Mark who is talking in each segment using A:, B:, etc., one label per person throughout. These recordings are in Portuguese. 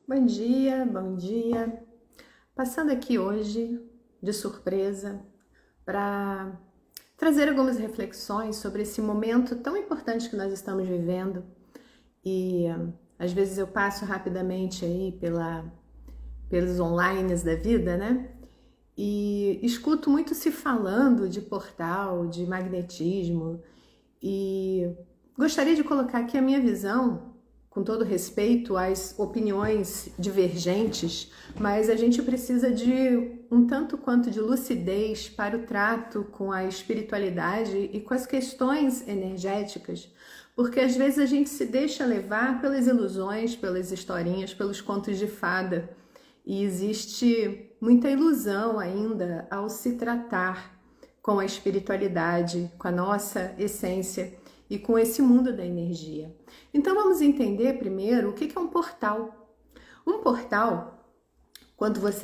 A: Bom dia, bom dia. Passando aqui hoje de surpresa para trazer algumas reflexões sobre esse momento tão importante que nós estamos vivendo. E às vezes eu passo rapidamente aí pelos onlines da vida, né? E escuto muito se falando de portal, de magnetismo, e gostaria de colocar aqui a minha visão, com todo respeito às opiniões divergentes, mas a gente precisa de um tanto quanto de lucidez para o trato com a espiritualidade e com as questões energéticas, porque às vezes a gente se deixa levar pelas ilusões, pelas historinhas, pelos contos de fada, e existe muita ilusão ainda ao se tratar com a espiritualidade, com a nossa essência e com esse mundo da energia. Então vamos entender primeiro o que é um portal. Um portal,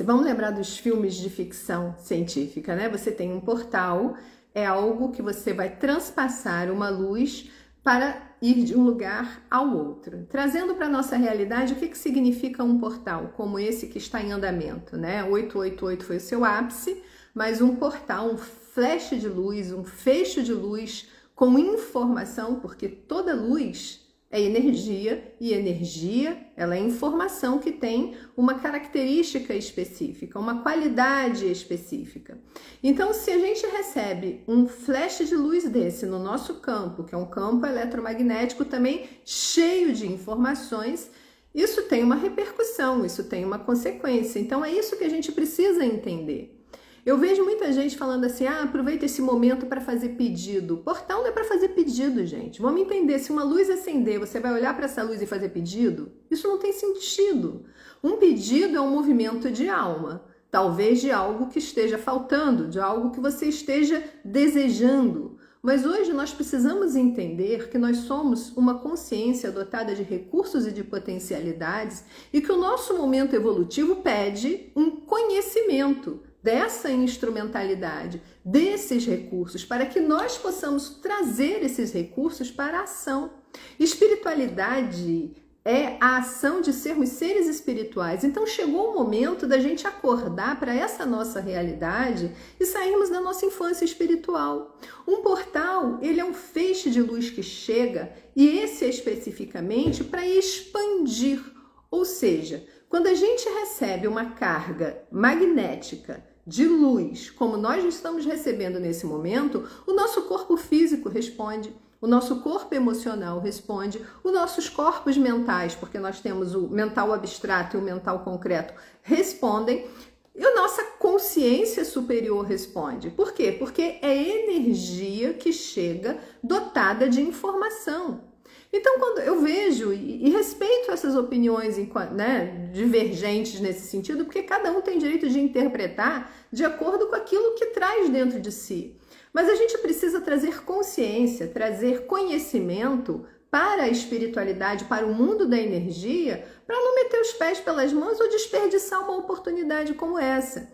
A: vamos lembrar dos filmes de ficção científica, né? Você tem um portal, é algo que você vai transpassar uma luz para ir de um lugar ao outro. Trazendo para a nossa realidade, o que significa um portal, como esse que está em andamento, né? 888 foi o seu ápice, mas um portal, um flash de luz, um fecho de luz com informação, porque toda luz é energia, e energia, ela é informação que tem uma característica específica, uma qualidade específica. Então, se a gente recebe um flash de luz desse no nosso campo, que é um campo eletromagnético também cheio de informações, isso tem uma repercussão, isso tem uma consequência. Então, é isso que a gente precisa entender. Eu vejo muita gente falando assim, aproveita esse momento para fazer pedido. Portal não é para fazer pedido, gente. Vamos entender, se uma luz acender, você vai olhar para essa luz e fazer pedido? Isso não tem sentido. Um pedido é um movimento de alma, talvez de algo que esteja faltando, de algo que você esteja desejando. Mas hoje nós precisamos entender que nós somos uma consciência dotada de recursos e de potencialidades e que o nosso momento evolutivo pede um conhecimento dessa instrumentalidade, desses recursos, para que nós possamos trazer esses recursos para a ação. Espiritualidade é a ação de sermos seres espirituais. Então chegou o momento da gente acordar para essa nossa realidade e sairmos da nossa infância espiritual. Um portal, ele é um feixe de luz que chega, e esse é especificamente para expandir, ou seja, quando a gente recebe uma carga magnética de luz, como nós estamos recebendo nesse momento, o nosso corpo físico responde, o nosso corpo emocional responde, os nossos corpos mentais, porque nós temos o mental abstrato e o mental concreto, respondem, e a nossa consciência superior responde. Por quê? Porque é energia que chega dotada de informação. Então, quando eu vejo e respeito essas opiniões, né, divergentes nesse sentido, porque cada um tem direito de interpretar de acordo com aquilo que traz dentro de si. Mas a gente precisa trazer consciência, trazer conhecimento para a espiritualidade, para o mundo da energia, para não meter os pés pelas mãos ou desperdiçar uma oportunidade como essa.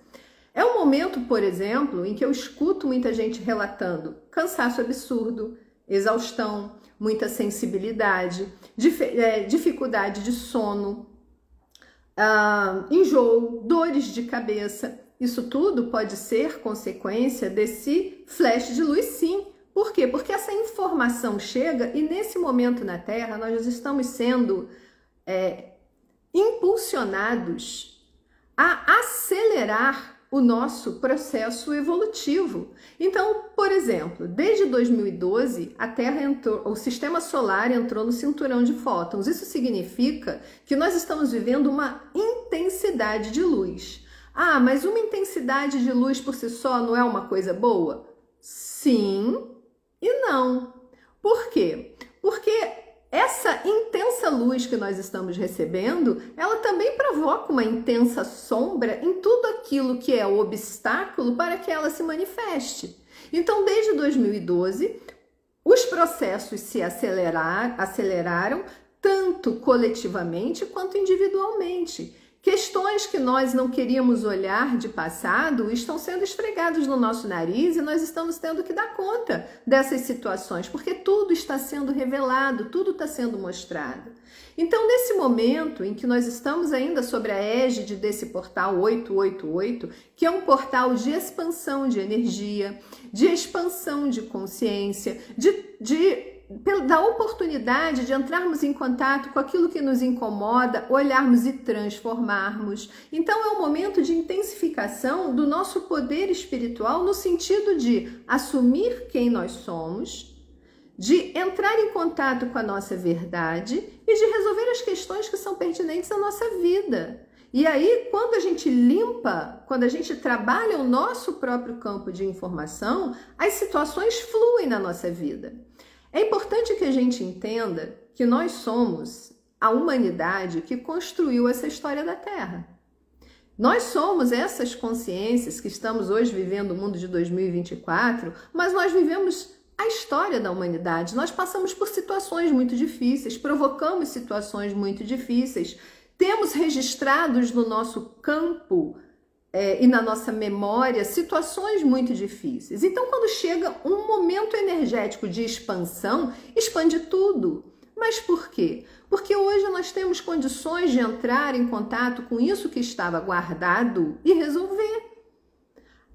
A: É um momento, por exemplo, em que eu escuto muita gente relatando cansaço absurdo, exaustão, muita sensibilidade, dificuldade de sono, enjoo, dores de cabeça. Isso tudo pode ser consequência desse flash de luz, sim. Por quê? Porque essa informação chega e nesse momento na Terra nós estamos sendo impulsionados a acelerar o nosso processo evolutivo. Então, por exemplo, desde 2012, a Terra o sistema solar entrou no cinturão de fótons. Isso significa que nós estamos vivendo uma intensidade de luz. Mas uma intensidade de luz por si só não é uma coisa boa? Sim e não. Por quê? Porque essa intensa luz que nós estamos recebendo, ela também provoca uma intensa sombra em tudo aquilo que é o obstáculo para que ela se manifeste. Então, desde 2012, os processos se aceleraram tanto coletivamente quanto individualmente. Questões que nós não queríamos olhar de passado estão sendo esfregadas no nosso nariz e nós estamos tendo que dar conta dessas situações, porque tudo está sendo revelado, tudo está sendo mostrado. Então, nesse momento em que nós estamos ainda sobre a égide desse portal 888, que é um portal de expansão de energia, de expansão de consciência, da oportunidade de entrarmos em contato com aquilo que nos incomoda, olharmos e transformarmos. Então é um momento de intensificação do nosso poder espiritual no sentido de assumir quem nós somos, de entrar em contato com a nossa verdade e de resolver as questões que são pertinentes à nossa vida. E aí, quando a gente limpa, quando a gente trabalha o nosso próprio campo de informação, as situações fluem na nossa vida. É importante que a gente entenda que nós somos a humanidade que construiu essa história da Terra. Nós somos essas consciências que estamos hoje vivendo o mundo de 2024, mas nós vivemos a história da humanidade. Nós passamos por situações muito difíceis, provocamos situações muito difíceis, temos registrados no nosso campo e na nossa memória situações muito difíceis. Então, quando chega um momento energético de expansão, expande tudo. Mas por quê? Porque hoje nós temos condições de entrar em contato com isso que estava guardado e resolver.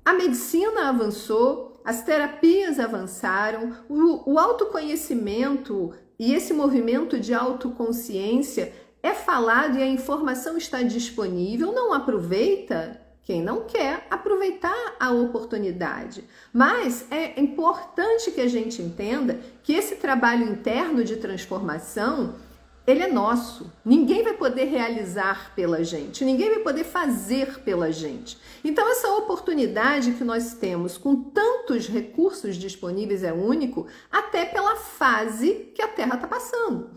A: A medicina avançou, as terapias avançaram, o autoconhecimento e esse movimento de autoconsciência é falado e a informação está disponível. Não aproveita quem não quer aproveitar a oportunidade. Mas é importante que a gente entenda que esse trabalho interno de transformação, ele é nosso. Ninguém vai poder realizar pela gente, ninguém vai poder fazer pela gente. Então essa oportunidade que nós temos com tantos recursos disponíveis é único, até pela fase que a Terra está passando.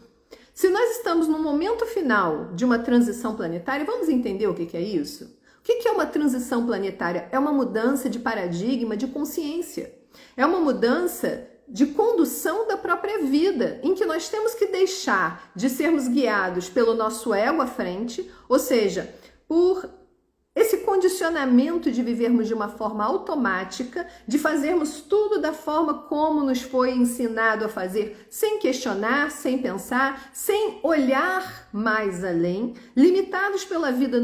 A: Se nós estamos no momento final de uma transição planetária, vamos entender o que é isso? O que é uma transição planetária? É uma mudança de paradigma, de consciência. É uma mudança de condução da própria vida, em que nós temos que deixar de sermos guiados pelo nosso ego à frente, ou seja, por esse condicionamento de vivermos de uma forma automática, de fazermos tudo da forma como nos foi ensinado a fazer, sem questionar, sem pensar, sem olhar mais além, limitados pela vida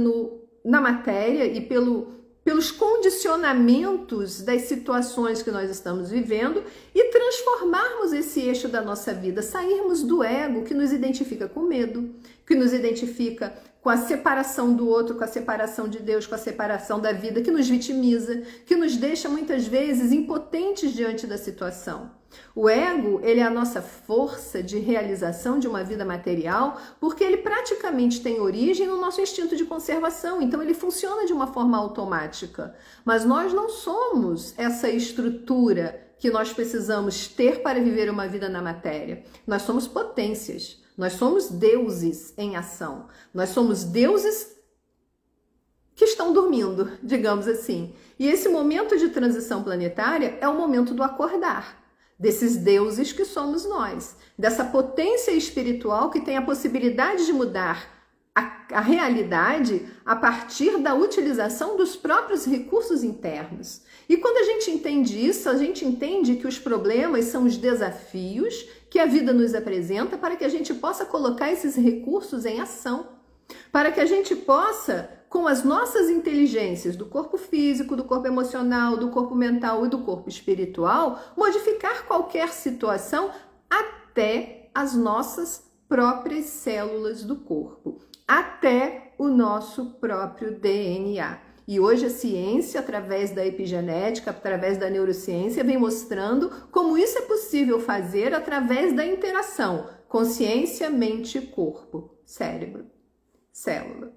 A: na matéria e pelos condicionamentos das situações que nós estamos vivendo e transformarmos esse eixo da nossa vida, sairmos do ego que nos identifica com medo, que nos identifica com a separação do outro, com a separação de Deus, com a separação da vida, que nos vitimiza, que nos deixa muitas vezes impotentes diante da situação. O ego, ele é a nossa força de realização de uma vida material, porque ele praticamente tem origem no nosso instinto de conservação, então ele funciona de uma forma automática. Mas nós não somos essa estrutura que nós precisamos ter para viver uma vida na matéria. Nós somos potências, nós somos deuses em ação, nós somos deuses que estão dormindo, digamos assim. E esse momento de transição planetária é o momento do acordar desses deuses que somos nós, dessa potência espiritual que tem a possibilidade de mudar a realidade a partir da utilização dos próprios recursos internos. E quando a gente entende isso, a gente entende que os problemas são os desafios que a vida nos apresenta para que a gente possa colocar esses recursos em ação, para que a gente possa, com as nossas inteligências do corpo físico, do corpo emocional, do corpo mental e do corpo espiritual, modificar qualquer situação até as nossas próprias células do corpo, até o nosso próprio DNA. E hoje a ciência, através da epigenética, através da neurociência, vem mostrando como isso é possível fazer através da interação consciência, mente, corpo, cérebro, célula.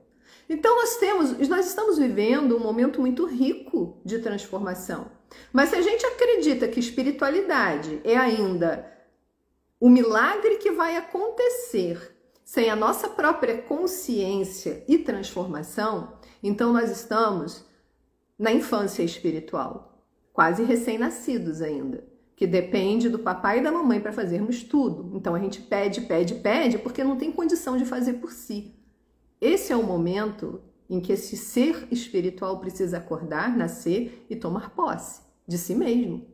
A: Então nós estamos vivendo um momento muito rico de transformação. Mas se a gente acredita que espiritualidade é ainda o milagre que vai acontecer sem a nossa própria consciência e transformação, então nós estamos na infância espiritual, quase recém-nascidos ainda, que depende do papai e da mamãe para fazermos tudo. Então a gente pede porque não tem condição de fazer por si. Esse é o momento em que esse ser espiritual precisa acordar, nascer e tomar posse de si mesmo.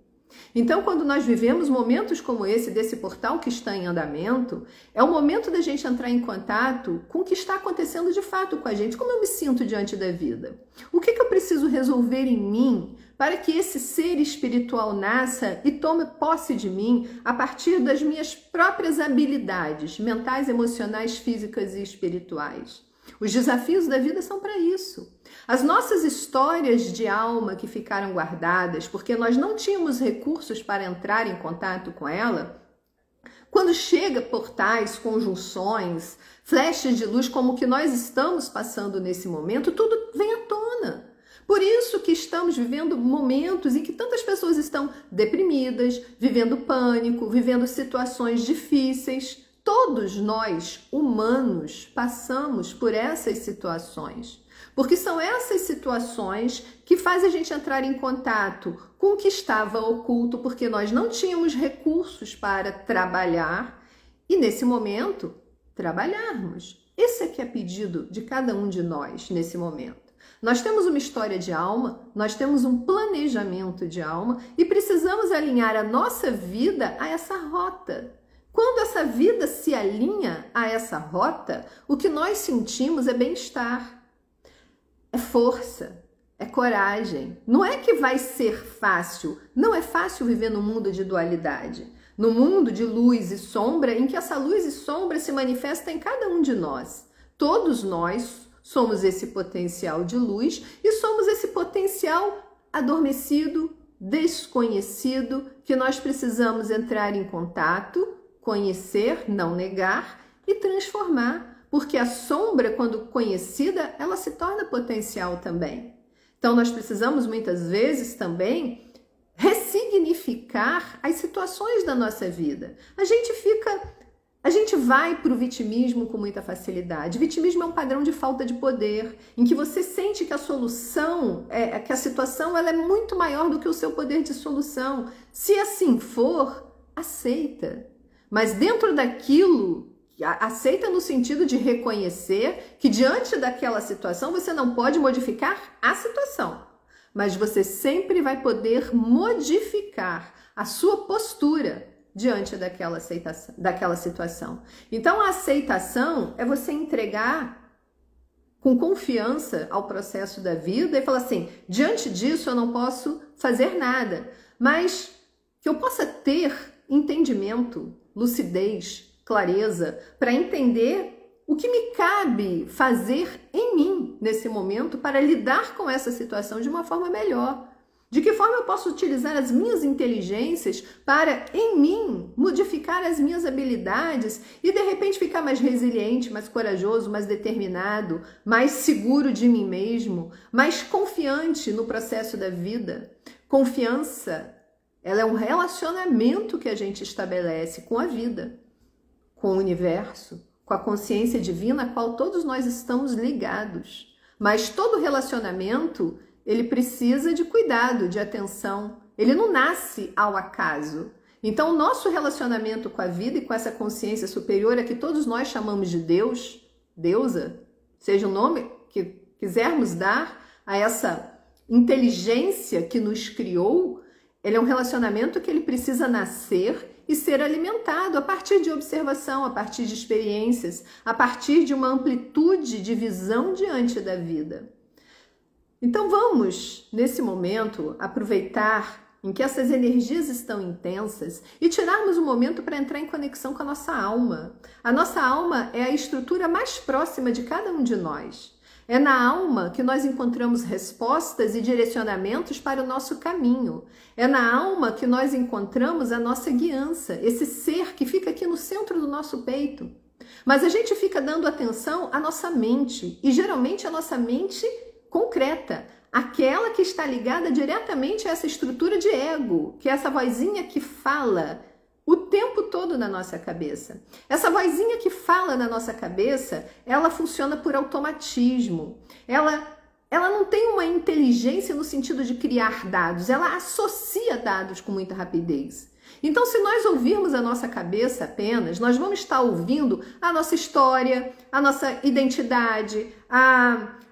A: Então, quando nós vivemos momentos como esse, desse portal que está em andamento, é o momento da gente entrar em contato com o que está acontecendo de fato com a gente. Como eu me sinto diante da vida? O que eu preciso resolver em mim para que esse ser espiritual nasça e tome posse de mim a partir das minhas próprias habilidades mentais, emocionais, físicas e espirituais? Os desafios da vida são para isso. As nossas histórias de alma que ficaram guardadas, porque nós não tínhamos recursos para entrar em contato com ela, quando chega portais, conjunções, flechas de luz como o que nós estamos passando nesse momento, tudo vem à tona. Por isso que estamos vivendo momentos em que tantas pessoas estão deprimidas, vivendo pânico, vivendo situações difíceis. Todos nós, humanos, passamos por essas situações. Porque são essas situações que fazem a gente entrar em contato com o que estava oculto, porque nós não tínhamos recursos para trabalhar e, nesse momento, trabalharmos. Esse é que é pedido de cada um de nós nesse momento. Nós temos uma história de alma, nós temos um planejamento de alma e precisamos alinhar a nossa vida a essa rota. Quando essa vida se alinha a essa rota, o que nós sentimos é bem-estar. É força, é coragem. Não é que vai ser fácil. Não é fácil viver no mundo de dualidade. No mundo de luz e sombra, em que essa luz e sombra se manifesta em cada um de nós. Todos nós somos esse potencial de luz e somos esse potencial adormecido, desconhecido, que nós precisamos entrar em contato, conhecer, não negar e transformar. Porque a sombra, quando conhecida, ela se torna potencial também. Então, nós precisamos, muitas vezes, também ressignificar as situações da nossa vida. A gente vai para o vitimismo com muita facilidade. Vitimismo é um padrão de falta de poder, em que você sente que a solução, que a situação ela é muito maior do que o seu poder de solução. Se assim for, aceita. Mas dentro daquilo, aceita no sentido de reconhecer que diante daquela situação você não pode modificar a situação, mas você sempre vai poder modificar a sua postura diante daquela situação. Então a aceitação é você entregar com confiança ao processo da vida e falar assim, diante disso eu não posso fazer nada, mas que eu possa ter entendimento, lucidez, clareza, para entender o que me cabe fazer em mim nesse momento para lidar com essa situação de uma forma melhor. De que forma eu posso utilizar as minhas inteligências para, em mim, modificar as minhas habilidades e, de repente, ficar mais resiliente, mais corajoso, mais determinado, mais seguro de mim mesmo, mais confiante no processo da vida. Confiança, ela é um relacionamento que a gente estabelece com a vida, com o universo, com a consciência divina a qual todos nós estamos ligados. Mas todo relacionamento, ele precisa de cuidado, de atenção. Ele não nasce ao acaso. Então, o nosso relacionamento com a vida e com essa consciência superior, a que todos nós chamamos de Deus, deusa, seja o nome que quisermos dar a essa inteligência que nos criou, ele é um relacionamento que ele precisa nascer e ser alimentado a partir de observação, a partir de experiências, a partir de uma amplitude de visão diante da vida. Então vamos, nesse momento, aproveitar em que essas energias estão intensas e tirarmos um momento para entrar em conexão com a nossa alma. A nossa alma é a estrutura mais próxima de cada um de nós. É na alma que nós encontramos respostas e direcionamentos para o nosso caminho. É na alma que nós encontramos a nossa guiança, esse ser que fica aqui no centro do nosso peito. Mas a gente fica dando atenção à nossa mente, e geralmente a nossa mente concreta, aquela que está ligada diretamente a essa estrutura de ego, que é essa vozinha que fala o tempo todo na nossa cabeça. Essa vozinha que fala na nossa cabeça, ela funciona por automatismo. Ela não tem uma inteligência no sentido de criar dados, ela associa dados com muita rapidez. Então, se nós ouvirmos a nossa cabeça apenas, nós vamos estar ouvindo a nossa história, a nossa identidade,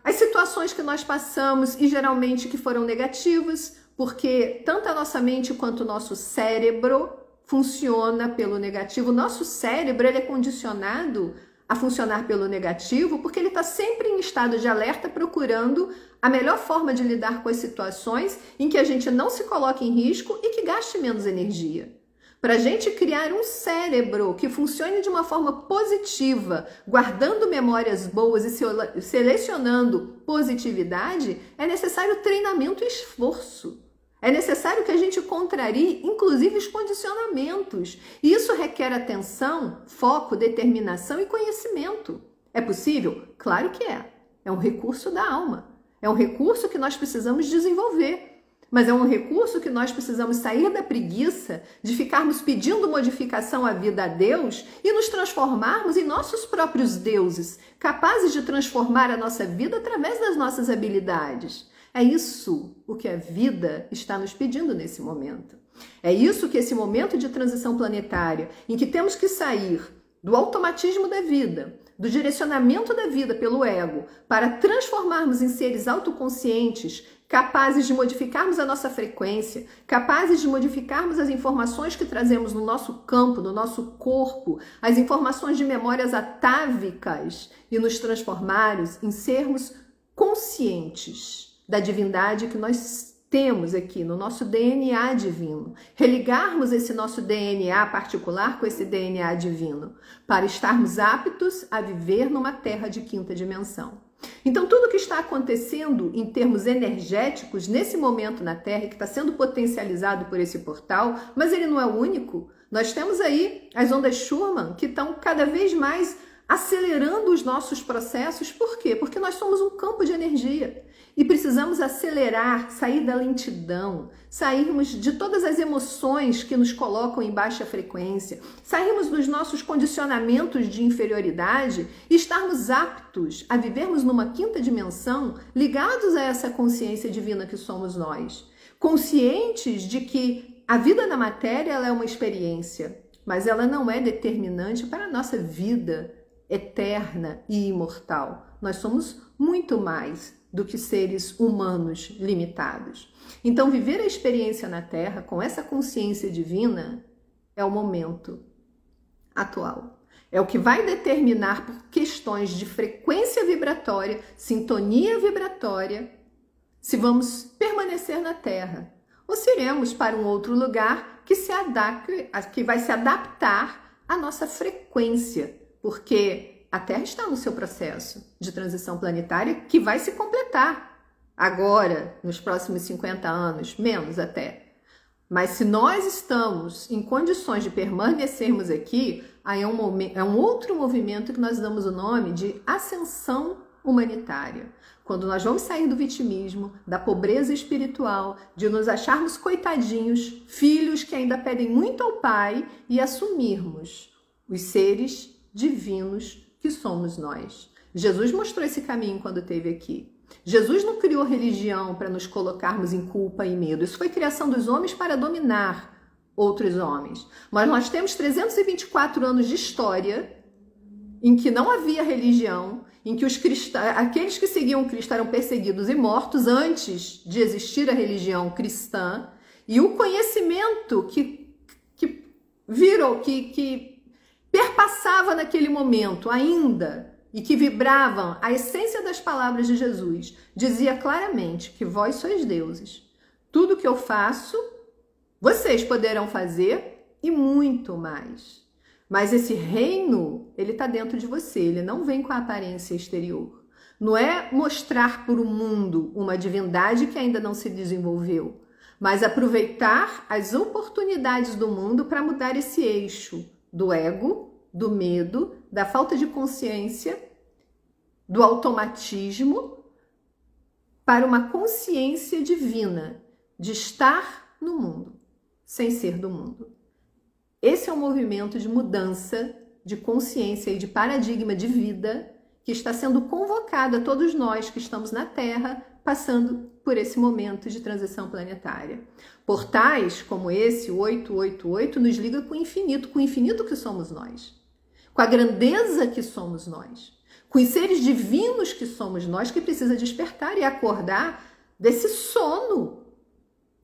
A: as situações que nós passamos e geralmente que foram negativas, porque tanto a nossa mente quanto o nosso cérebro funciona pelo negativo. O nosso cérebro ele é condicionado a funcionar pelo negativo porque ele está sempre em estado de alerta procurando a melhor forma de lidar com as situações em que a gente não se coloque em risco e que gaste menos energia. Para a gente criar um cérebro que funcione de uma forma positiva, guardando memórias boas e selecionando positividade, é necessário treinamento e esforço. É necessário que a gente contrarie, inclusive, os condicionamentos. E isso requer atenção, foco, determinação e conhecimento. É possível? Claro que é. É um recurso da alma. É um recurso que nós precisamos desenvolver. Mas é um recurso que nós precisamos sair da preguiça de ficarmos pedindo modificação à vida a Deus e nos transformarmos em nossos próprios deuses, capazes de transformar a nossa vida através das nossas habilidades. É isso o que a vida está nos pedindo nesse momento. É isso que esse momento de transição planetária, em que temos que sair do automatismo da vida, do direcionamento da vida pelo ego, para transformarmos em seres autoconscientes, capazes de modificarmos a nossa frequência, capazes de modificarmos as informações que trazemos no nosso campo, no nosso corpo, as informações de memórias atávicas e nos transformarmos em sermos conscientes da divindade que nós temos aqui no nosso DNA divino. Religarmos esse nosso DNA particular com esse DNA divino, para estarmos aptos a viver numa terra de quinta dimensão. Então, tudo que está acontecendo em termos energéticos nesse momento na Terra, que está sendo potencializado por esse portal, mas ele não é o único. Nós temos aí as ondas Schumann, que estão cada vez mais acelerando os nossos processos. Por quê? Porque nós somos um campo de energia e precisamos acelerar, sair da lentidão, sairmos de todas as emoções que nos colocam em baixa frequência, sairmos dos nossos condicionamentos de inferioridade e estarmos aptos a vivermos numa quinta dimensão ligados a essa consciência divina que somos nós, conscientes de que a vida na matéria ela é uma experiência, mas ela não é determinante para a nossa vida eterna e imortal. Nós somos muito mais do que seres humanos limitados. Então, viver a experiência na Terra com essa consciência divina é o momento atual. É o que vai determinar por questões de frequência vibratória, sintonia vibratória, se vamos permanecer na Terra ou se iremos para um outro lugar que vai se adaptar à nossa frequência, porque a Terra está no seu processo de transição planetária que vai se completar agora, nos próximos 50 anos, menos até. Mas se nós estamos em condições de permanecermos aqui, aí é um outro movimento que nós damos o nome de ascensão humanitária. Quando nós vamos sair do vitimismo, da pobreza espiritual, de nos acharmos coitadinhos, filhos que ainda pedem muito ao Pai e assumirmos os seres divinos que somos nós. Jesus mostrou esse caminho quando esteve aqui. Jesus não criou religião para nos colocarmos em culpa e medo. Isso foi criação dos homens para dominar outros homens. Mas nós temos 324 anos de história em que não havia religião, em que aqueles que seguiam Cristo eram perseguidos e mortos antes de existir a religião cristã, e o conhecimento que perpassava naquele momento ainda e que vibravam a essência das palavras de Jesus, dizia claramente que vós sois deuses. Tudo que eu faço, vocês poderão fazer e muito mais. Mas esse reino, ele está dentro de você, ele não vem com a aparência exterior. Não é mostrar para o mundo uma divindade que ainda não se desenvolveu, mas aproveitar as oportunidades do mundo para mudar esse eixo do ego, do medo, da falta de consciência, do automatismo, para uma consciência divina de estar no mundo, sem ser do mundo. Esse é um movimento de mudança de consciência e de paradigma de vida que está sendo convocado a todos nós que estamos na Terra, passando por esse momento de transição planetária. Portais como esse, o 888, nos liga com o infinito que somos nós, com a grandeza que somos nós, com os seres divinos que somos nós, que precisa despertar e acordar desse sono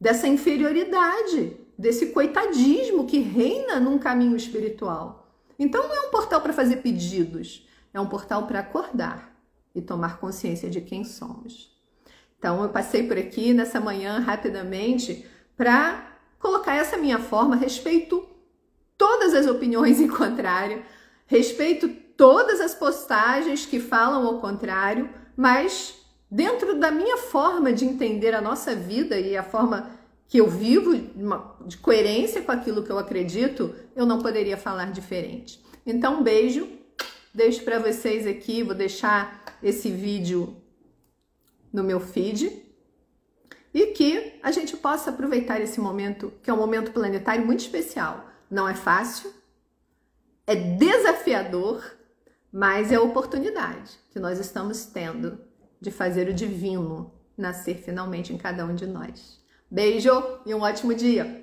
A: dessa inferioridade, desse coitadismo que reina num caminho espiritual. Então não é um portal para fazer pedidos, é um portal para acordar e tomar consciência de quem somos. Então eu passei por aqui nessa manhã rapidamente para colocar essa minha forma, respeito todas as opiniões em contrário, respeito todas as postagens que falam ao contrário, mas dentro da minha forma de entender a nossa vida e a forma que eu vivo, de coerência com aquilo que eu acredito, eu não poderia falar diferente. Então, um beijo, deixo para vocês aqui, vou deixar esse vídeo no meu feed e que a gente possa aproveitar esse momento, que é um momento planetário muito especial. Não é fácil, é desafiador, mas é a oportunidade que nós estamos tendo de fazer o divino nascer finalmente em cada um de nós. Beijo e um ótimo dia!